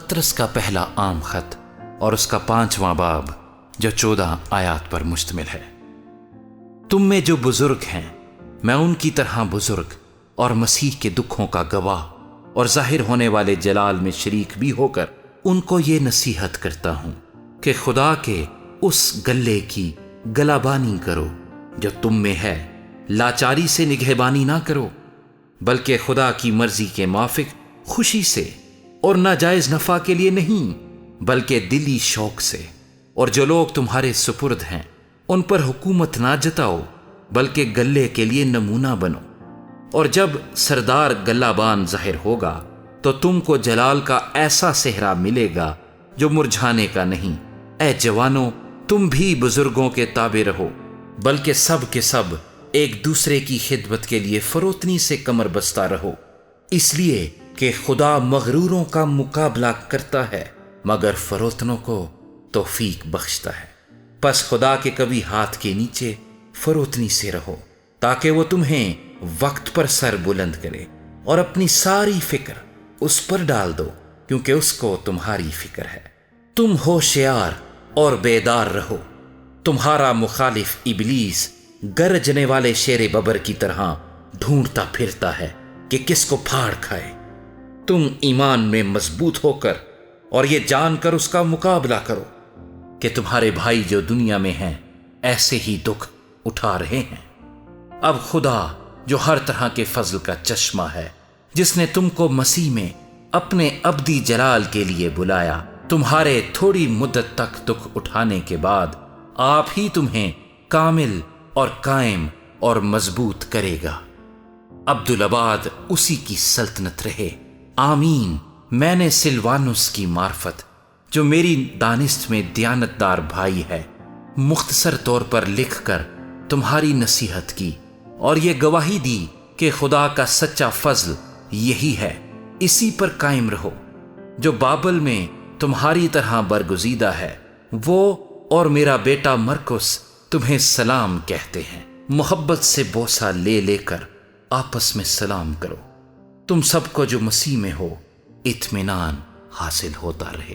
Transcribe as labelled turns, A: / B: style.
A: پطرس کا پہلا عام خط اور اس کا 5واں باب جو 14 آیات پر مشتمل ہے۔ تم میں جو بزرگ ہیں میں ان کی طرح بزرگ اور مسیح کے دکھوں کا گواہ اور ظاہر ہونے والے جلال میں شریک بھی ہو کر ان کو یہ نصیحت کرتا ہوں کہ خدا کے اس گلے کی گلابانی کرو جو تم میں ہے، لاچاری سے نگہبانی نہ کرو بلکہ خدا کی مرضی کے موافق خوشی سے اور ناجائز نفع کے لیے نہیں بلکہ دلی شوق سے، اور جو لوگ تمہارے سپرد ہیں ان پر حکومت نہ جتاؤ بلکہ گلے کے لیے نمونہ بنو، اور جب سردار گلابان ظاہر ہوگا تو تم کو جلال کا ایسا صحرا ملے گا جو مرجھانے کا نہیں۔ اے جوانوں، تم بھی بزرگوں کے تابع رہو، بلکہ سب کے سب ایک دوسرے کی خدمت کے لیے فروتنی سے کمر بستہ رہو، اس لیے کہ خدا مغروروں کا مقابلہ کرتا ہے مگر فروتنوں کو توفیق بخشتا ہے۔ پس خدا کے کبھی ہاتھ کے نیچے فروتنی سے رہو تاکہ وہ تمہیں وقت پر سر بلند کرے، اور اپنی ساری فکر اس پر ڈال دو کیونکہ اس کو تمہاری فکر ہے۔ تم ہوشیار اور بیدار رہو، تمہارا مخالف ابلیس گرجنے والے شیر ببر کی طرح ڈھونڈتا پھرتا ہے کہ کس کو پھاڑ کھائے۔ تم ایمان میں مضبوط ہو کر اور یہ جان کر اس کا مقابلہ کرو کہ تمہارے بھائی جو دنیا میں ہیں ایسے ہی دکھ اٹھا رہے ہیں۔ اب خدا جو ہر طرح کے فضل کا چشمہ ہے، جس نے تم کو مسیح میں اپنے ابدی جلال کے لیے بلایا، تمہارے تھوڑی مدت تک دکھ اٹھانے کے بعد آپ ہی تمہیں کامل اور قائم اور مضبوط کرے گا۔ عبدالآباد اسی کی سلطنت رہے، آمین۔ میں نے سلوانس کی معرفت جو میری دانست میں دیانتدار بھائی ہے مختصر طور پر لکھ کر تمہاری نصیحت کی، اور یہ گواہی دی کہ خدا کا سچا فضل یہی ہے، اسی پر قائم رہو۔ جو بابل میں تمہاری طرح برگزیدہ ہے وہ اور میرا بیٹا مرکس تمہیں سلام کہتے ہیں۔ محبت سے بوسہ لے لے کر آپس میں سلام کرو۔ تم سب کو جو مسیح میں ہو اطمینان حاصل ہوتا رہے۔